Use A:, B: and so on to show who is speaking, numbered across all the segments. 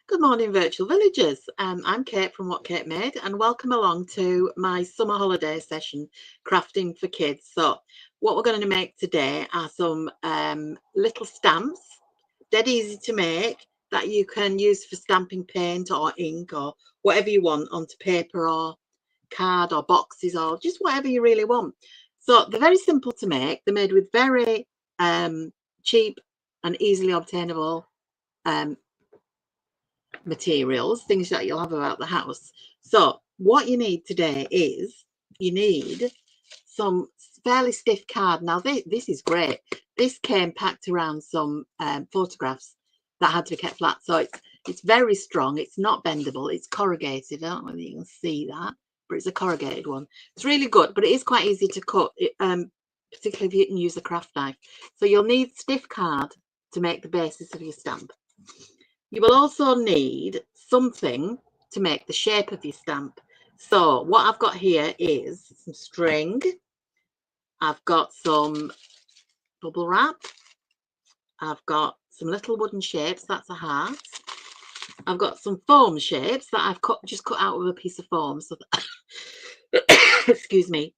A: Good morning, virtual villagers. I'm Kate from What Kate Made, and welcome along to my summer holiday session, crafting for kids. So, what we're going to make today are some little stamps, dead easy to make, that you can use for stamping paint or ink or whatever you want onto paper or card or boxes or just whatever you really want. So, they're very simple to make. They're made with very cheap and easily obtainable materials, things that you'll have about the house. So what you need today is you need some fairly stiff card. Now this is great. This came packed around some photographs that had to be kept flat. So it's very strong. It's not bendable. It's corrugated. I don't know whether you can see that, but it's a corrugated one. It's really good, but it is quite easy to cut, particularly if you can use a craft knife. So you'll need stiff card to make the basis of your stamp. You will also need something to make the shape of your stamp. So what I've got here is some string. I've got some bubble wrap. I've got some little wooden shapes. That's a heart. I've got some foam shapes that I've just cut out with a piece of foam. So that, excuse me,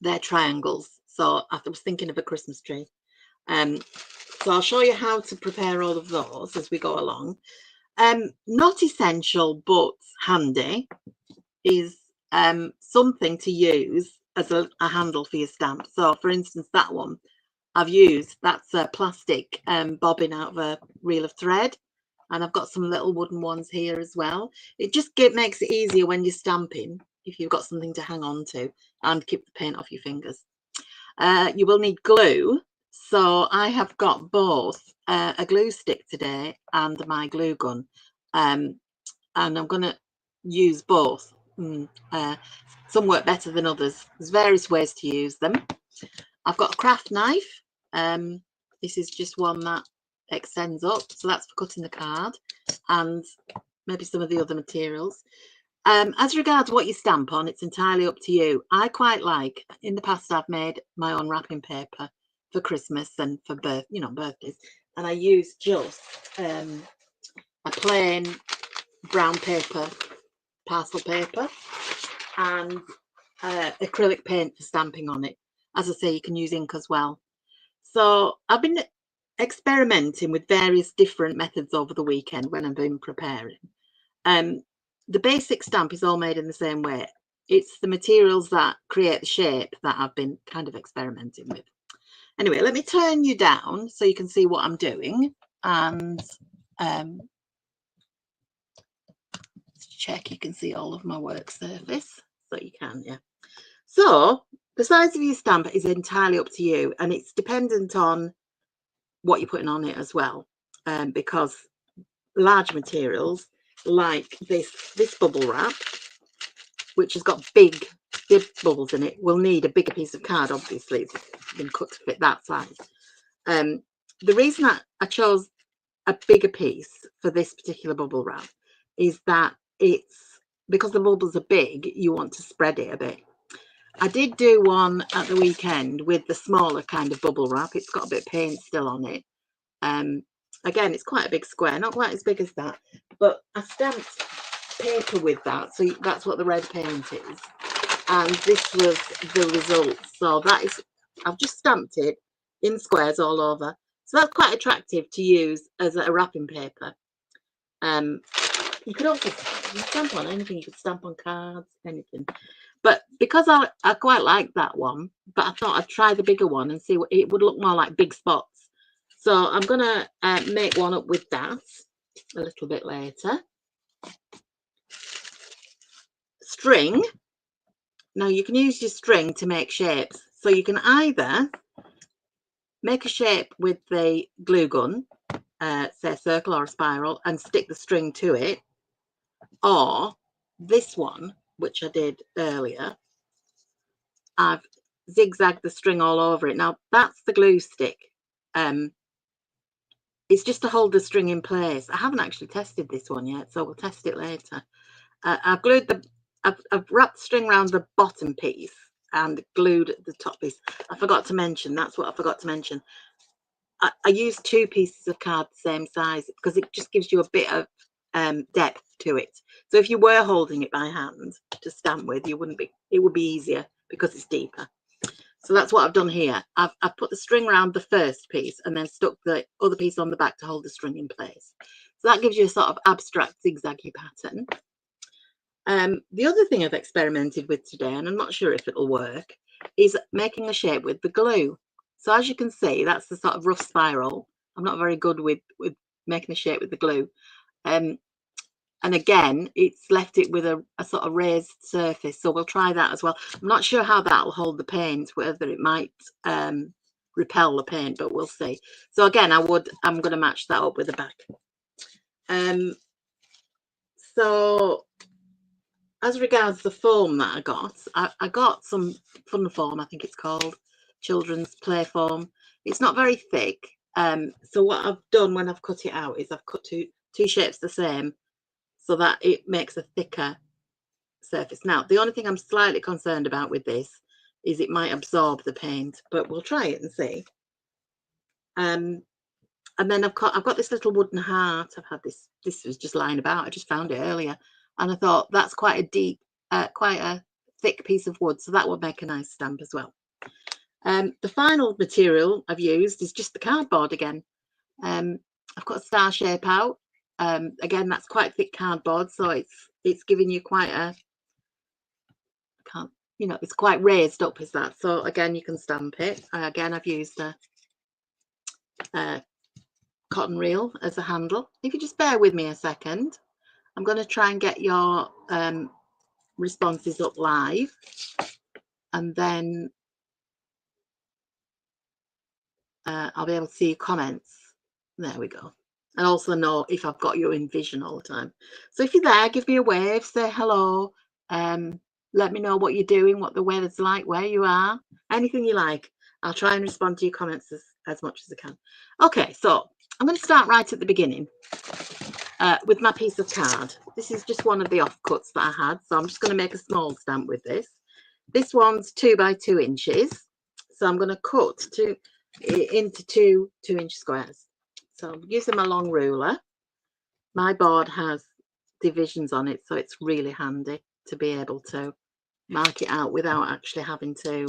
A: they're triangles. So I was thinking of a Christmas tree. So I'll show you how to prepare all of those as we go along. Not essential but handy is something to use as a handle for your stamp. So for instance, that one I've used, that's a plastic bobbin out of a reel of thread, and I've got some little wooden ones here as well. It just makes it easier when you're stamping if you've got something to hang on to and keep the paint off your fingers. You will need glue. So I have got both a glue stick today and my glue gun, and I'm going to use both. Some work better than others. There's various ways to use them. I've got a craft knife. This is just one that extends up, so that's for cutting the card and maybe some of the other materials. As regards what you stamp on, it's entirely up to you. I quite like, in the past I've made my own wrapping paper for Christmas and for birthdays, and I use just a plain brown paper, parcel paper, and acrylic paint for stamping on it. As I say, you can use ink as well. So I've been experimenting with various different methods over the weekend when I've been preparing. The basic stamp is all made in the same way. It's the materials that create the shape that I've been kind of experimenting with. Anyway, let me turn you down so you can see what I'm doing, and check you can see all of my work surface. So you can, yeah. So the size of your stamp is entirely up to you, and it's dependent on what you're putting on it as well, because large materials like this bubble wrap, which has got big bubbles in it, will need a bigger piece of card. Obviously it's been cut to fit that size. The reason that I chose a bigger piece for this particular bubble wrap is that it's because the bubbles are big, you want to spread it a bit. I did do one at the weekend with the smaller kind of bubble wrap. It's got a bit of paint still on it. Again, it's quite a big square, not quite as big as that, but I stamped paper with that, so that's what the red paint is, and this was the result. So that is, I've just stamped it in squares all over, so that's quite attractive to use as a wrapping paper. You could also stamp on anything. You could stamp on cards, anything. But because I quite like that one, but I thought I'd try the bigger one and see what it would look more like, big spots. So I'm gonna make one up with that a little bit later. String. Now you can use your string to make shapes. So you can either make a shape with the glue gun, say a circle or a spiral, and stick the string to it, or this one, which I did earlier, I've zigzagged the string all over it. Now that's the glue stick. It's just to hold the string in place. I haven't actually tested this one yet, so we'll test it later. I've wrapped the string around the bottom piece and glued the top piece. I forgot to mention, that's what I forgot to mention. I used 2 pieces of card the same size because it just gives you a bit of depth to it. So if you were holding it by hand to stamp with, it would be easier because it's deeper. So that's what I've done here. I've put the string around the first piece and then stuck the other piece on the back to hold the string in place. So that gives you a sort of abstract zigzaggy pattern. The other thing I've experimented with today, and I'm not sure if it'll work, is making a shape with the glue. So as you can see, that's the sort of rough spiral. I'm not very good with making a shape with the glue. And again, it's left it with a sort of raised surface. So we'll try that as well. I'm not sure how that'll hold the paint, whether it might repel the paint, but we'll see. So again, I'm going to match that up with the back. So as regards the foam that I got some fun foam, I think it's called, children's play foam. It's not very thick. So what I've done when I've cut it out is I've cut two shapes the same, so that it makes a thicker surface. Now, the only thing I'm slightly concerned about with this is it might absorb the paint, but we'll try it and see. And then I've got this little wooden heart. I've had this was just lying about. I just found it earlier, and I thought that's quite a deep, quite a thick piece of wood, so that would make a nice stamp as well. The final material I've used is just the cardboard again. I've got a star shape out. Again, that's quite thick cardboard, so it's giving you quite a, it's quite raised up, is that? So again, you can stamp it. Again, I've used a cotton reel as a handle. If you just bear with me a second, I'm going to try and get your responses up live, and then I'll be able to see your comments. There we go. And also know if I've got you in vision all the time. So if you're there, give me a wave, say hello. Let me know what you're doing, what the weather's like, where you are, anything you like. I'll try and respond to your comments as much as I can. Okay, so I'm going to start right at the beginning with my piece of card. This is just one of the offcuts that I had. So I'm just going to make a small stamp with this. This one's 2 by 2 inches. So I'm going to cut into two 2-inch squares. So I'm using my long ruler. My board has divisions on it, so it's really handy to be able to mark it out without actually having to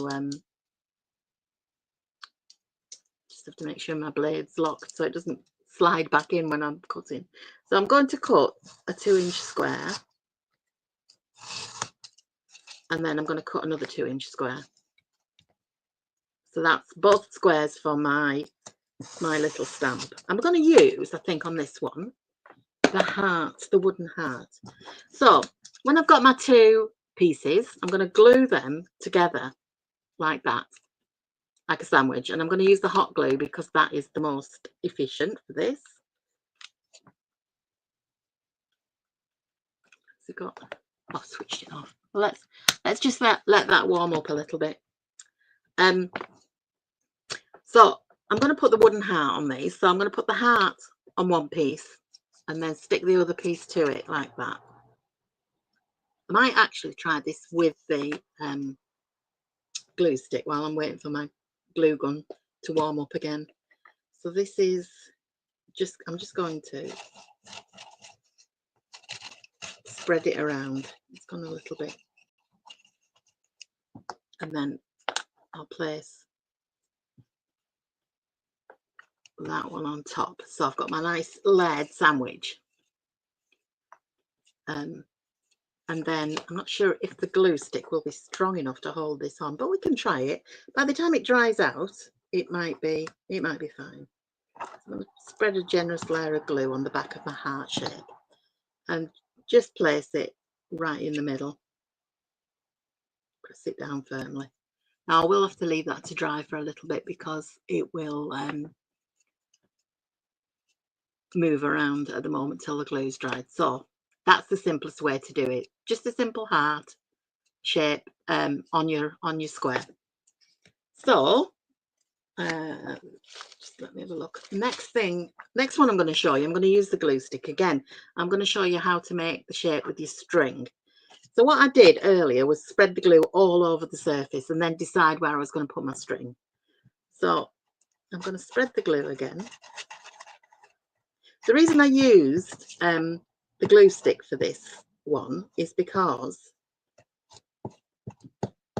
A: just have to make sure my blade's locked so it doesn't slide back in when I'm cutting. So I'm going to cut a 2-inch square, and then I'm going to cut another 2-inch square. So that's both squares for my little stamp. I'm going to use, I think, on this one, the heart, the wooden heart. So when I've got my two pieces, I'm going to glue them together like that, like a sandwich, and I'm going to use the hot glue because that is the most efficient for this. So got, I've switched it off. Well, let's just let that warm up a little bit. So I'm going to put the wooden heart on these. So I'm going to put the heart on one piece and then stick the other piece to it like that. I might actually try this with the glue stick while I'm waiting for my glue gun to warm up again. So this is just, I'm just going to spread it around. It's gone a little bit. And then I'll place that one on top. So I've got my nice layered sandwich. And then I'm not sure if the glue stick will be strong enough to hold this on, but we can try it. By the time it dries out, it might be fine. So I'm going to spread a generous layer of glue on the back of my heart shape and just place it right in the middle. Press it down firmly. Now I will have to leave that to dry for a little bit because it will move around at the moment till the glue's dried. So that's the simplest way to do it. Just a simple heart shape on your square. So just let me have a look. Next one I'm going to show you, I'm going to use the glue stick again. I'm going to show you how to make the shape with your string. So what I did earlier was spread the glue all over the surface and then decide where I was going to put my string. So I'm going to spread the glue again. The reason I used the glue stick for this one is because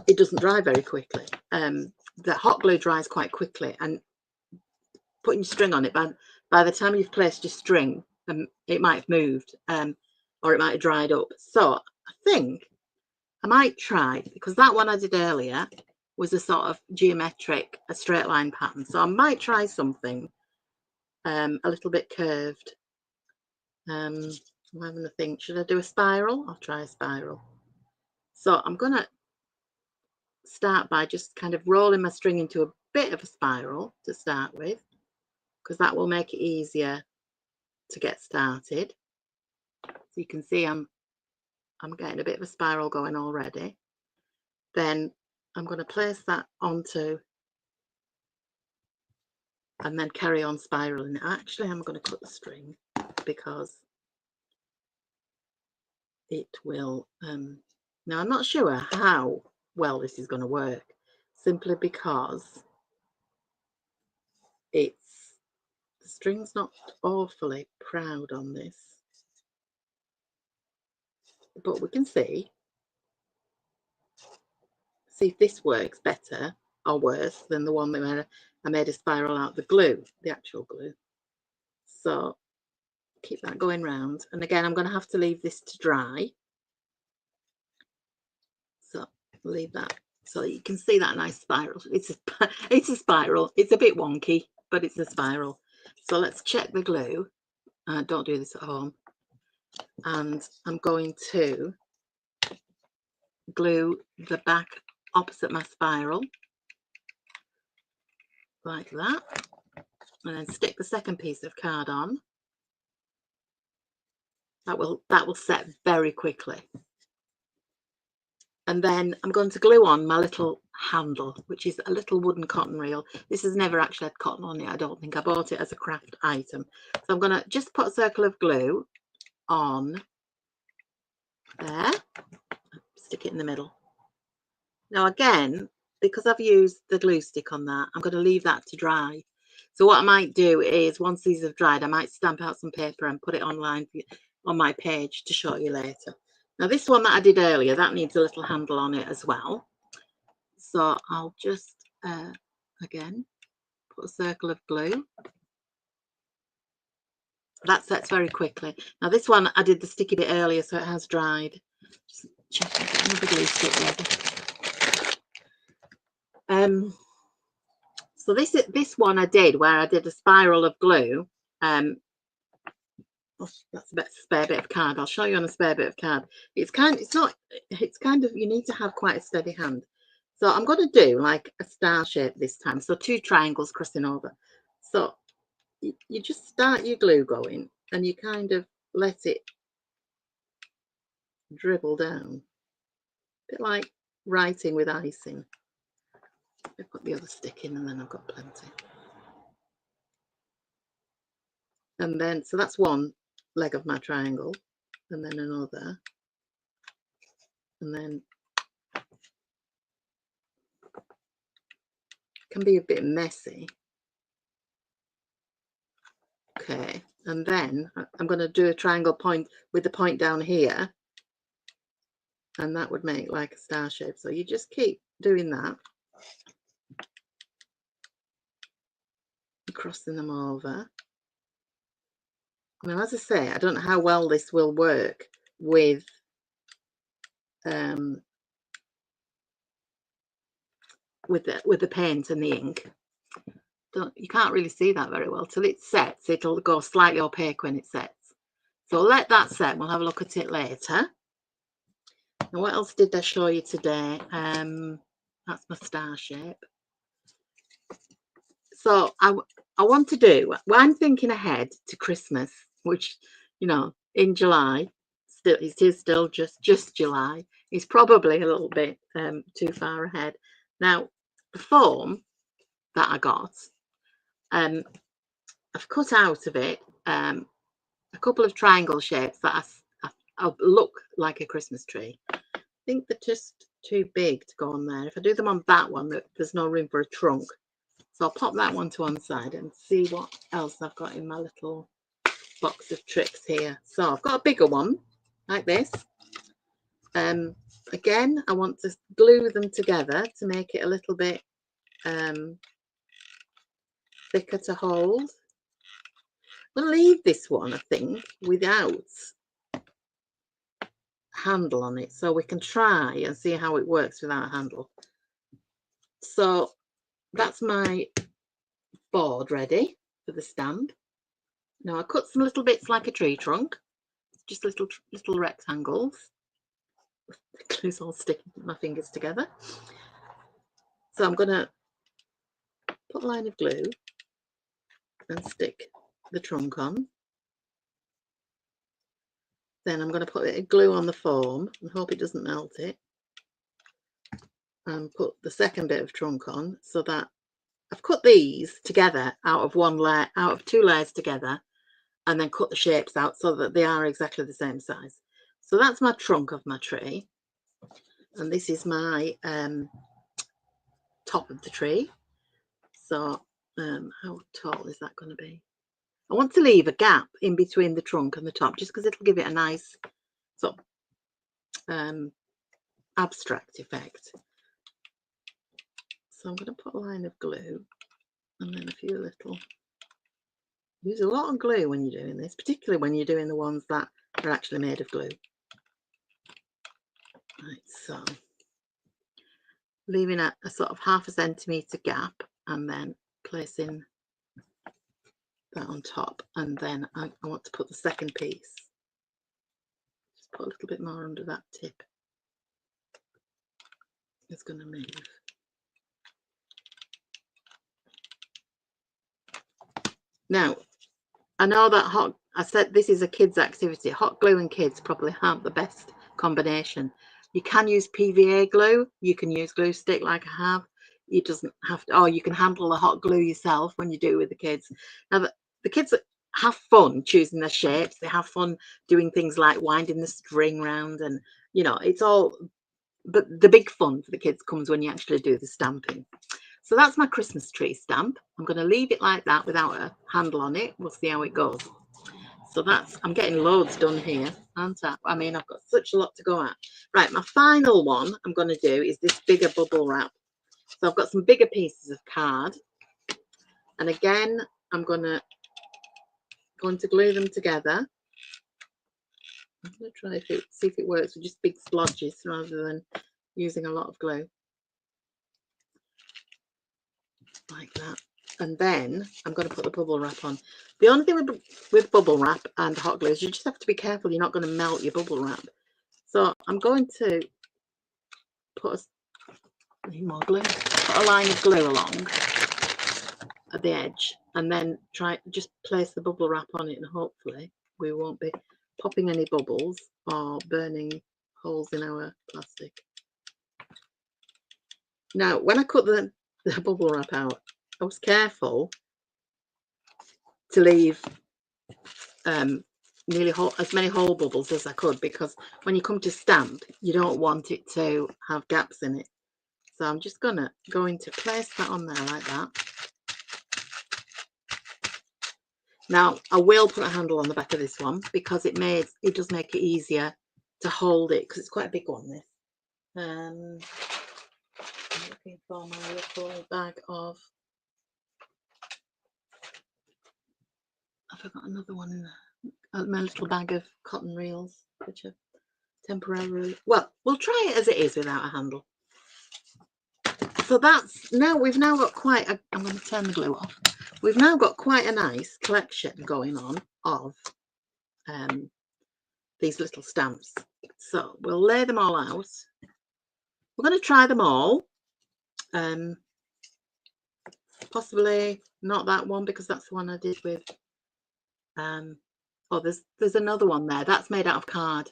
A: it doesn't dry very quickly. The hot glue dries quite quickly, and putting string on it, by the time you've placed your string, it might have moved, or it might have dried up. So I think I might try, because that one I did earlier was a sort of geometric, a straight line pattern. So I might try something a little bit curved. I'm having to think, should I do a spiral? I'll try a spiral. So I'm going to start by just kind of rolling my string into a bit of a spiral to start with, because that will make it easier to get started. So you can see I'm getting a bit of a spiral going already. Then I'm going to place that onto, and then carry on spiraling. Actually, I'm going to cut the string because it will now I'm not sure how well this is going to work, simply because the string's not awfully proud on this, but we can see if this works better or worse than the one that I made a spiral out the glue, the actual glue. So keep that going round, and again I'm going to have to leave this to dry, so leave that so you can see that nice spiral. It's a spiral. It's a bit wonky, but it's a spiral. So let's check the glue. Don't do this at home. And I'm going to glue the back opposite my spiral like that, and then stick the second piece of card on. That will set very quickly. And then I'm going to glue on my little handle, which is a little wooden cotton reel. This has never actually had cotton on it, I don't think. I bought it as a craft item. So I'm going to just put a circle of glue on there, stick it in the middle. Now again, because I've used the glue stick on that, I'm going to leave that to dry. So what I might do is, once these have dried, I might stamp out some paper and put it online on my page to show you later. Now this one that I did earlier, that needs a little handle on it as well. So I'll just, again, put a circle of glue. That sets very quickly. Now this one, I did the sticky bit earlier, so it has dried. Just check another glue stick ready. So this one I did where I did a spiral of glue. That's a spare bit of card. I'll show you on a spare bit of card. It's kind of, you need to have quite a steady hand. So I'm going to do like a star shape this time. So 2 triangles crossing over. So you just start your glue going, and you kind of let it dribble down, a bit like writing with icing. I put the other stick in, and then I've got plenty. And then, so that's one leg of my triangle, and then another, and then it can be a bit messy. Okay, and then I'm going to do a triangle point with the point down here, and that would make like a star shape. So you just keep doing that, crossing them over. Now, as I say, I don't know how well this will work with the paint and the ink. You can't really see that very well till it sets. It'll go slightly opaque when it sets. So let that set. We'll have a look at it later. Now, what else did I show you today? That's my star shape. So I want to do, well, I'm thinking ahead to Christmas, which, you know, in July, still it is still just July. It's probably a little bit too far ahead. Now, the foam that I got, I've cut out of it a couple of triangle shapes that I look like a Christmas tree. I think they're just too big to go on there. If I do them on that one, there's no room for a trunk. So I'll pop that one to one side and see what else I've got in my little box of tricks here. So I've got a bigger one like this. Again, I want to glue them together to make it a little bit thicker to hold. We'll leave this one, I think, without handle on it, so we can try and see how it works without a handle. So that's my board ready for the stand. Now I cut some little bits like a tree trunk, just little rectangles. The glue's all sticking my fingers together. So I'm going to put a line of glue and stick the trunk on. Then I'm going to put a glue on the foam and hope it doesn't melt it. And put the second bit of trunk on, so that I've cut these together out of one layer, out of two layers together, and then cut the shapes out so that they are exactly the same size. So that's my trunk of my tree, and this is my top of the tree. So how tall is that going to be? I want to leave a gap in between the trunk and the top, just because it'll give it a nice sort of abstract effect. So I'm going to put a line of glue and then a few little. Use a lot of glue when you're doing this, particularly when you're doing the ones that are actually made of glue. Right, so leaving a sort of ½ centimetre gap and then placing that on top, and then I want to put the second piece. Just put a little bit more under that tip. It's going to move. Now, I know that I said this is a kids activity. Hot glue and kids probably aren't the best combination. You can use PVA glue. You can use glue stick like I have. You doesn't have to, or you can handle the hot glue yourself when you do with the kids. Now, the kids have fun choosing their shapes. They have fun doing things like winding the string round, and you know, it's all, but the big fun for the kids comes when you actually do the stamping. So that's my Christmas tree stamp. I'm going to leave it like that without a handle on it. We'll see how it goes. So I'm getting loads done here, aren't I? I mean, I've got such a lot to go at. Right, my final one I'm going to do is this bigger bubble wrap. So I've got some bigger pieces of card. And again, I'm going to glue them together. I'm going to try see if it works with just big splodges rather than using a lot of glue. Like that. And then I'm going to put the bubble wrap on. The only thing with bubble wrap and hot glue is you just have to be careful you're not going to melt your bubble wrap. So I'm going to put more glue, put a line of glue along at the edge, and then just place the bubble wrap on it, and hopefully we won't be popping any bubbles or burning holes in our plastic. Now, when I cut the bubble wrap out, I was careful to leave nearly as many whole bubbles as I could, because when you come to stamp, you don't want it to have gaps in it. So I'm just going to place that on there like that. Now I will put a handle on the back of this one because it does make it easier to hold it, because it's quite a big one, this. I'm looking for my little bag of, I've got another one in there. My little bag of cotton reels, which are temporarily, well, we'll try it as it is without a handle. So we've now got quite a, I'm going to turn the glue off. We've now got quite a nice collection going on of these little stamps. So we'll lay them all out. We're going to try them all. Possibly not that one, because that's the one I did with oh, there's another one there that's made out of card,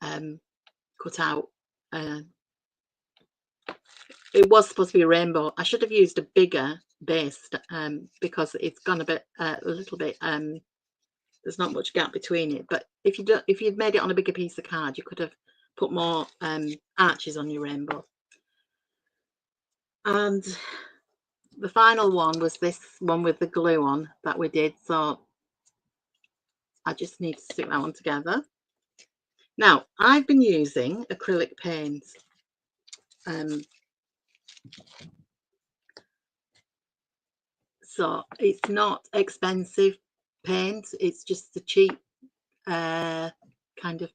A: cut out. It was supposed to be a rainbow. I should have used a bigger base because it's gone a little bit there's not much gap between it. But if you'd made it on a bigger piece of card, you could have put more arches on your rainbow. And the final one was this one with the glue on that we did. So I just need to stick that one together. Now, I've been using acrylic paint. So it's not expensive paint. It's just the cheap kind of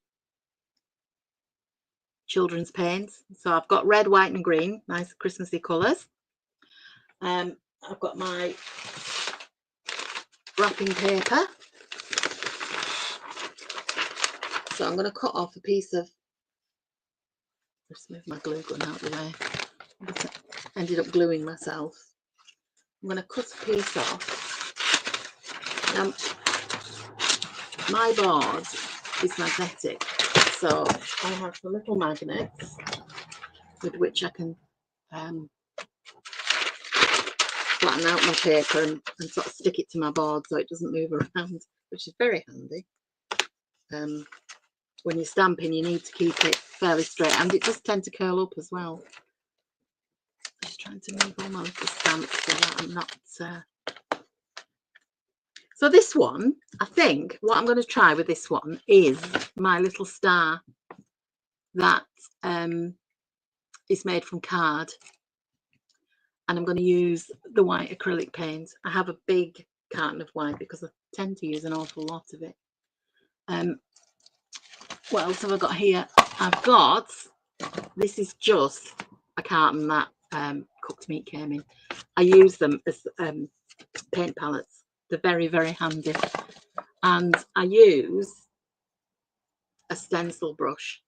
A: children's paint. So I've got red, white and green, nice Christmassy colours. I've got my wrapping paper. So I'm going to cut off a piece of, just move my glue gun out of the way. I ended up gluing myself. I'm going to cut a piece off. Now, my board is magnetic, so I have the little magnets with which I can flatten out my paper and sort of stick it to my board so it doesn't move around, which is very handy. When you're stamping, you need to keep it fairly straight, and it does tend to curl up as well. Just trying to move all my little stamps so that I'm not. So this one, I think what I'm going to try with this one is my little star that is made from card, and I'm going to use the white acrylic paint. I have a big carton of white because I tend to use an awful lot of it. What else have I got here? I've got, this is just a carton that cooked meat came in. I use them as paint palettes. They're very, very handy. And I use a stencil brush.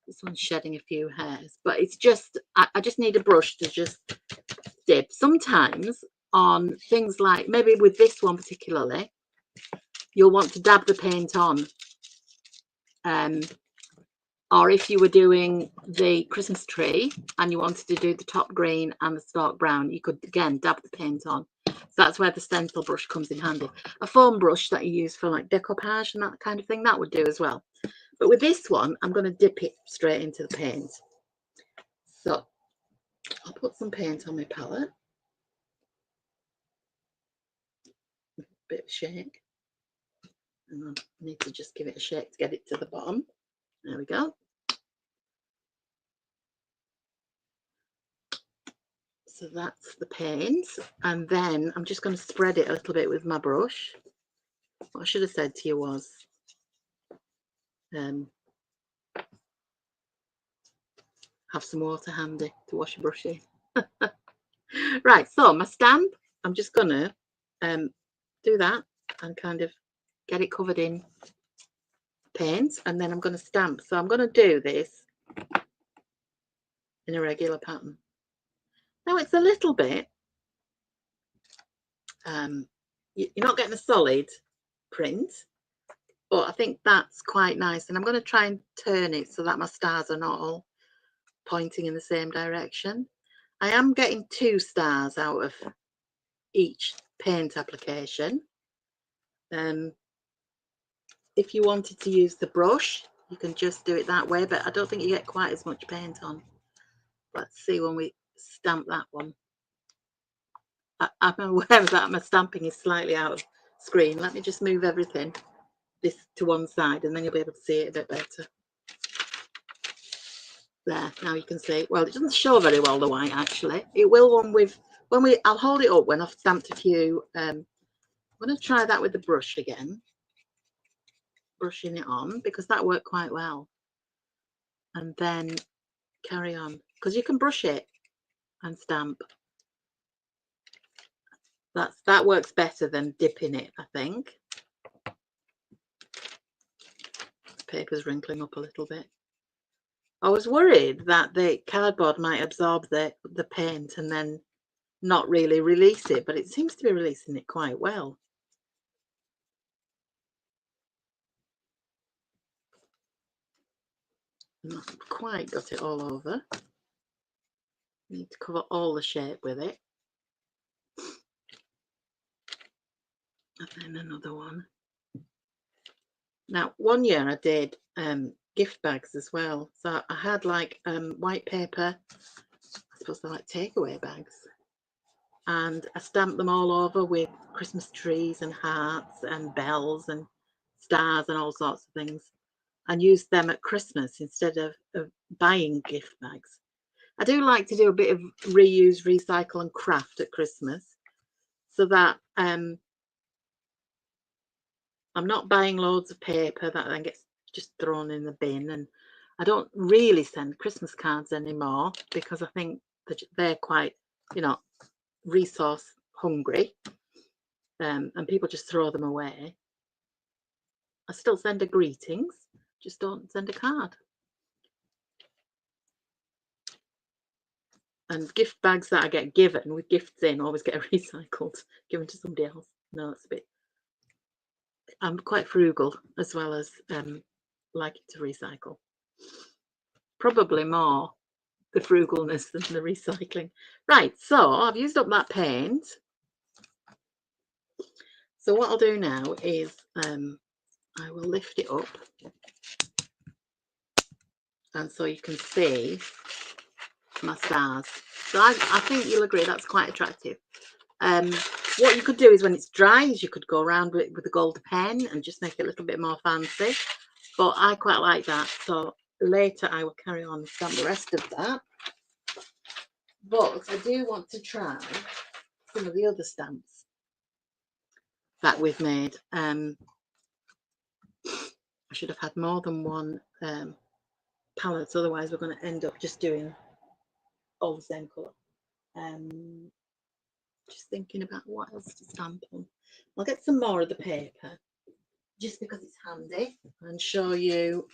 A: This one's shedding a few hairs, but it's just, I just need a brush to just dip. Sometimes on things like, maybe with this one particularly, you'll want to dab the paint on. Or if you were doing the Christmas tree and you wanted to do the top green and the stalk brown, you could again dab the paint on. So that's where the stencil brush comes in handy. A foam brush that you use for like decoupage and that kind of thing, that would do as well. But with this one, I'm going to dip it straight into the paint. So I'll put some paint on my palette. A bit of shake. And I need to just give it a shake to get it to the bottom. There we go. So that's the paint, and then I'm just going to spread it a little bit with my brush. What I should have said to you was have some water handy to wash your brush in. Right, so my stamp, I'm just going to do that and kind of get it covered in paint, and then I'm going to stamp. So I'm going to do this in a regular pattern. Now it's a little bit, you're not getting a solid print, but I think that's quite nice. And I'm going to try and turn it so that my stars are not all pointing in the same direction. I am getting 2 stars out of each paint application. If you wanted to use the brush, you can just do it that way, but I don't think you get quite as much paint on. Let's see when we stamp that one. I'm aware that my stamping is slightly out of screen. Let me just move everything this to one side and then you'll be able to see it a bit better. There, now you can see. Well, it doesn't show very well, the white, actually. It will I'll hold it up when I've stamped a few. I'm going to try that with the brush again. Brushing it on, because that worked quite well. And then carry on, because you can brush it and stamp. That works better than dipping it, I think. The paper's wrinkling up a little bit. I was worried that the cardboard might absorb the paint and then not really release it, but it seems to be releasing it quite well. Not quite got it all over. Need to cover all the shape with it. And then another one. Now, one year I did gift bags as well. So I had like white paper, I suppose they're like takeaway bags. And I stamped them all over with Christmas trees and hearts and bells and stars and all sorts of things, and use them at Christmas instead of buying gift bags. I do like to do a bit of reuse, recycle and craft at Christmas, so that I'm not buying loads of paper that then gets just thrown in the bin. And I don't really send Christmas cards anymore because I think that they're quite, you know, resource hungry, and people just throw them away. I still send a greetings, just don't send a card. And gift bags that I get given with gifts in always get recycled, given to somebody else. No, it's a bit. I'm quite frugal as well as liking to recycle. Probably more the frugalness than the recycling. Right, so I've used up that paint. So what I'll do now is I will lift it up, and so you can see my stars. So I think you'll agree that's quite attractive. What you could do is when it's dry is you could go around with a gold pen and just make it a little bit more fancy, but I quite like that. So later I will carry on and stamp the rest of that, but I do want to try some of the other stamps that we've made. I should have had more than one palette, otherwise we're going to end up just doing all the same colour. Just thinking about what else to stamp on. I'll get some more of the paper just because it's handy and show you.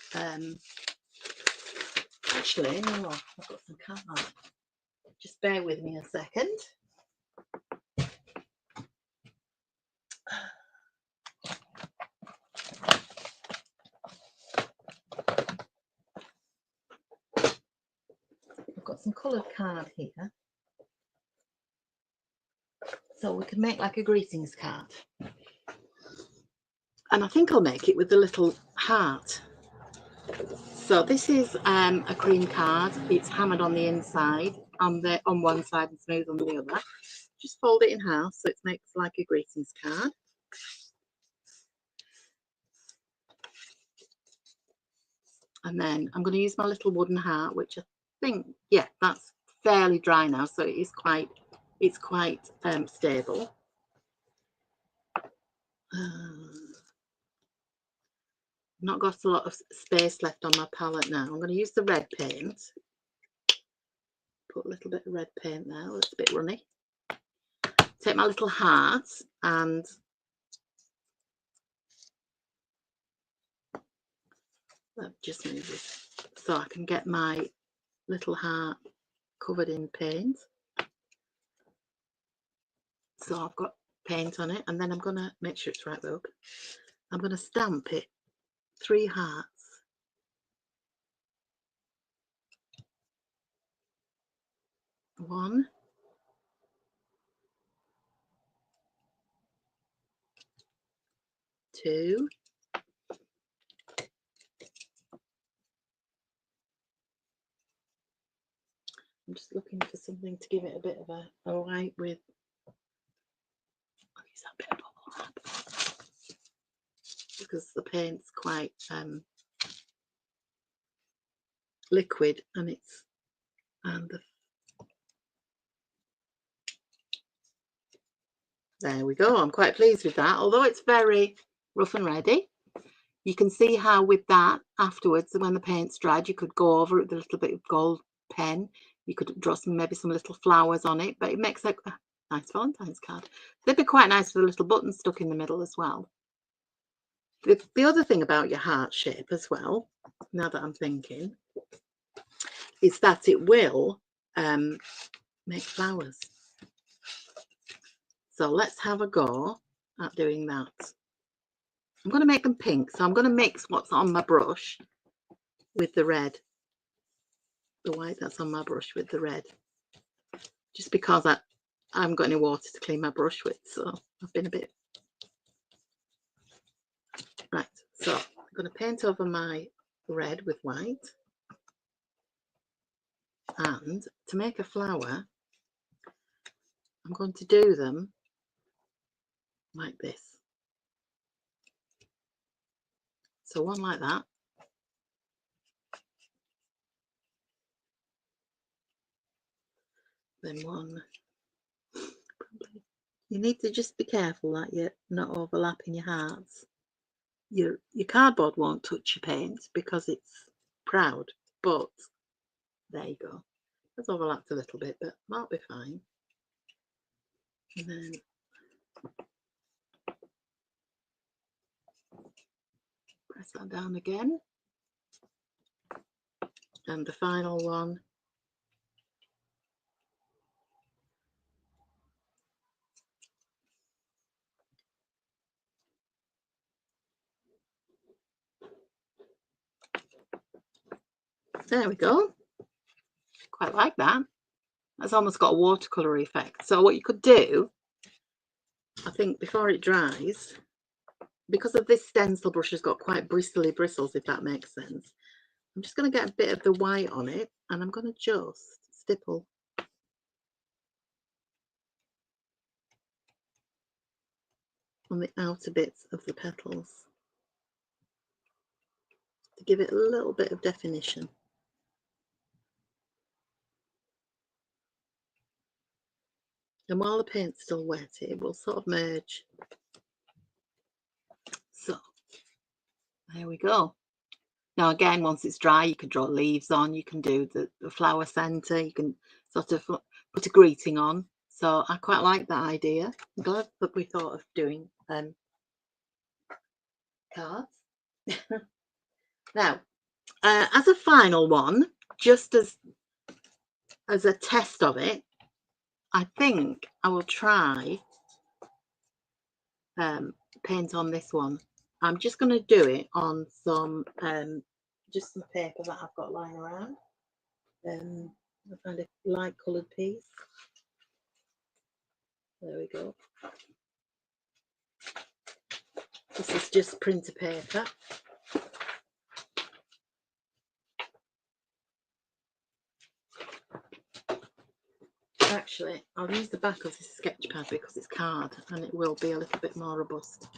A: Actually, no, I've got some card. Just bear with me a second. I've got some coloured card here, so we can make like a greetings card. And I think I'll make it with the little heart. So this is a cream card. It's hammered on the inside, on one side and smooth on the other. Just fold it in half so it makes like a greetings card. And then I'm going to use my little wooden heart, which I think, yeah, that's fairly dry now, so it's quite stable. Not got a lot of space left on my palette now. I'm going to use the red paint. Put a little bit of red paint there. It's a bit runny. Take my little heart and just move it so I can get my little heart covered in paint. So I've got paint on it, and then I'm going to make sure it's right up. I'm going to stamp it 3 hearts. One, two, I'm just looking for something to give it a bit of a white with. I'll use that bit of bubble wrap because the paint's quite liquid, and it's there we go. I'm quite pleased with that, although it's very rough and ready. You can see how with that afterwards, when the paint's dried, you could go over it with a little bit of gold pen. You could draw maybe some little flowers on it, but it makes a nice Valentine's card. They'd be quite nice with a little button stuck in the middle as well. The other thing about your heart shape as well, now that I'm thinking, is that it will make flowers. So let's have a go at doing that. I'm going to make them pink, so I'm going to mix what's on my brush with the red, the white that's on my brush with the red, just because I haven't got any water to clean my brush with, so I've been a bit. Right, so I'm going to paint over my red with white, and to make a flower, I'm going to do them like this. So one like that. Then one. You need to just be careful that you're not overlapping your hearts. Your cardboard won't touch your paint because it's proud, but there you go. That's overlapped a little bit, but that'll be fine. And then press that down again. And the final one. There we go. Quite like that. That's almost got a watercolour effect. So what you could do, I think, before it dries, because of this stencil brush has got quite bristly bristles, if that makes sense, I'm just going to get a bit of the white on it, and I'm going to just stipple on the outer bits of the petals to give it a little bit of definition. And while the paint's still wet, it will sort of merge. So there we go. Now again, once it's dry, you can draw leaves on, you can do the flower centre, you can sort of put a greeting on. So I quite like that idea. I'm glad that we thought of doing cards. Now, as a final one, just as a test of it, I think I will try paint on this one. I'm just going to do it on some just some paper that I've got lying around. I find a light coloured piece. There we go. This is just printer paper. Actually, I'll use the back of this sketch pad because it's card and it will be a little bit more robust.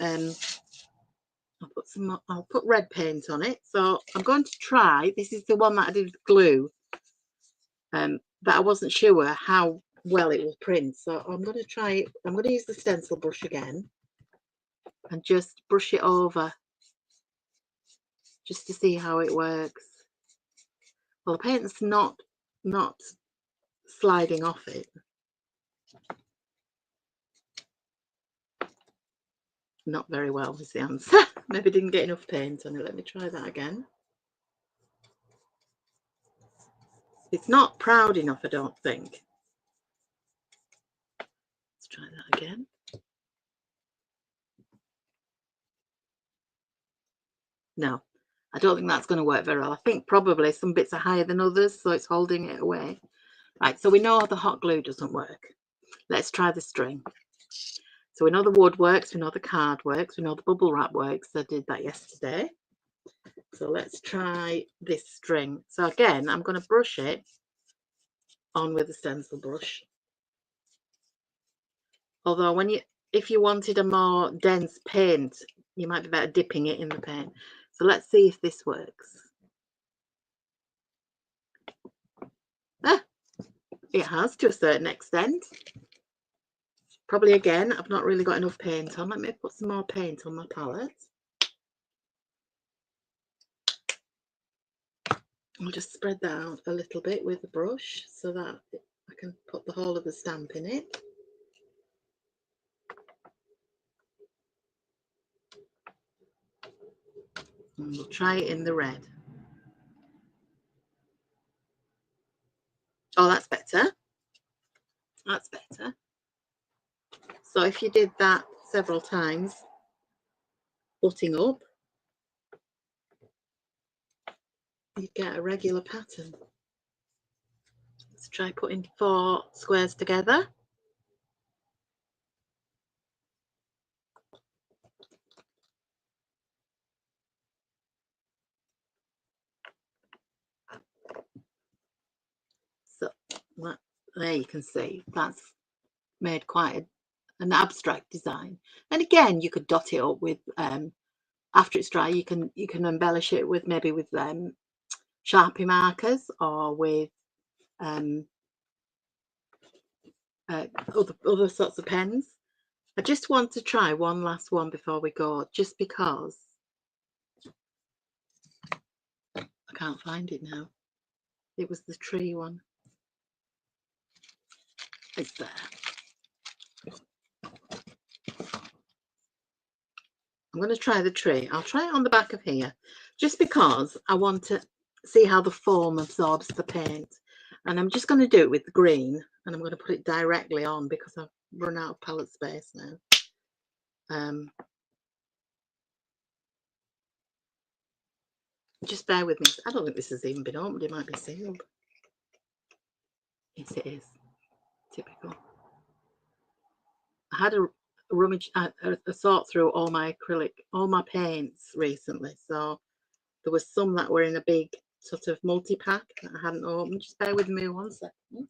A: I'll put red paint on it. So I'm going to try. This is the one that I did with glue. That I wasn't sure how well it will print. So I'm going to try it. I'm going to use the stencil brush again and just brush it over just to see how it works. Well, the paint's not sliding off it. Not very well is the answer. Maybe didn't get enough paint on it. Let me try that again. It's not proud enough, I don't think. Let's try that again. No, I don't think that's going to work very well. I think probably some bits are higher than others, so it's holding it away. Right, so we know the hot glue doesn't work. Let's try the string. So we know the wood works, we know the card works, we know the bubble wrap works. I did that yesterday. So let's try this string. So again, I'm going to brush it on with a stencil brush. Although if you wanted a more dense paint, you might be better dipping it in the paint. So let's see if this works. It has to a certain extent. Probably again, I've not really got enough paint on. Let me put some more paint on my palette. I'll just spread that out a little bit with the brush so that I can put the whole of the stamp in it. And we'll try it in the red. Oh, that's better. That's better. So if you did that several times, butting up, you'd get a regular pattern. Let's try putting 4 squares together. So there you can see that's made quite an abstract design. And again, you could dot it up with after it's dry, you can embellish it with maybe with Sharpie markers or with other sorts of pens. I just want to try one last one before we go, just because I can't find it now. It was the tree one. It's there. I'm going to try the tree. I'll try it on the back of here, just because I want to see how the foam absorbs the paint. And I'm just going to do it with the green, and I'm going to put it directly on because I've run out of palette space now. Just bear with me. I don't think this has even been opened. It might be sealed. Yes, it is. Typical. I had a rummage, a sort through all my acrylic, all my paints recently. So there was some that were in a big sort of multi-pack that I hadn't opened. Just bear with me 1 second.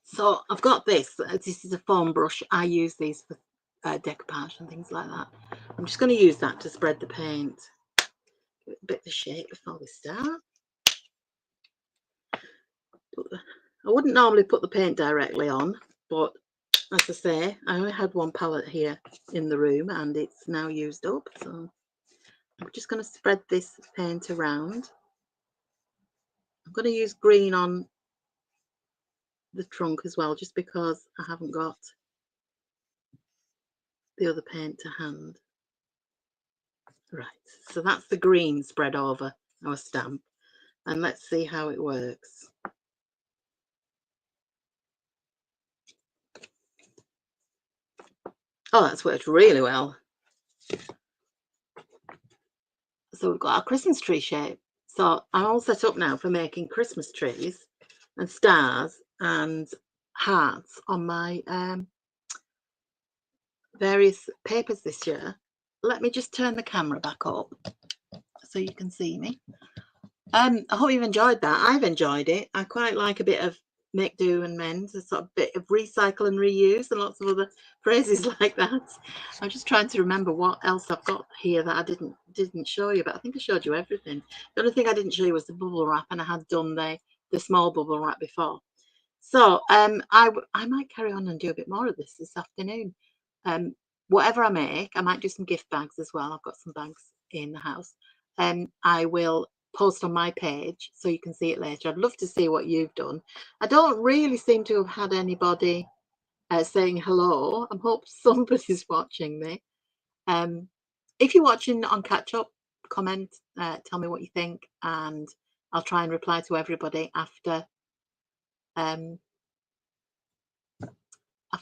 A: So I've got this. This is a foam brush. I use these for decoupage and things like that. I'm just going to use that to spread the paint. Give it a bit of shape before we start. I wouldn't normally put the paint directly on, but as I say, I only had one palette here in the room and it's now used up. So I'm just going to spread this paint around. I'm going to use green on the trunk as well, just because I haven't got the other paint to hand. Right, so that's the green spread over our stamp, and let's see how it works. Oh, that's worked really well. So we've got our Christmas tree shape. So I'm all set up now for making Christmas trees and stars and hearts on my various papers this year. Let me just turn the camera back up so you can see me. I hope you've enjoyed that. I've enjoyed it. I quite like a bit of make do and mend, a sort of bit of recycle and reuse and lots of other phrases like that. I'm just trying to remember what else I've got here that I didn't show you, but I think I showed you everything. The only thing I didn't show you was the bubble wrap, and I had done the small bubble wrap before. So I might carry on and do a bit more of this afternoon. Whatever I make, I might do some gift bags as well. I've got some bags in the house. I will post on my page so you can see it later. I'd love to see what you've done. I don't really seem to have had anybody saying hello. I hope somebody's watching me. If you're watching on catch up, comment, tell me what you think, and I'll try and reply to everybody after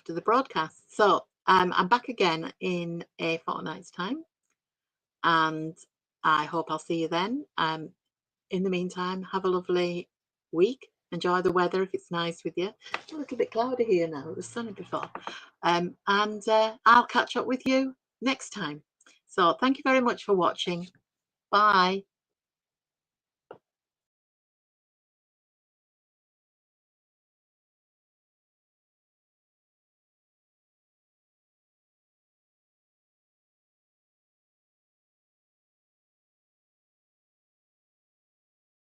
A: the broadcast. So I'm back again in a fortnight's time, and I hope I'll see you then. In the meantime, have a lovely week. Enjoy the weather if it's nice with you. It's a little bit cloudy here now. It was sunny before. And I'll catch up with you next time. So thank you very much for watching. Bye.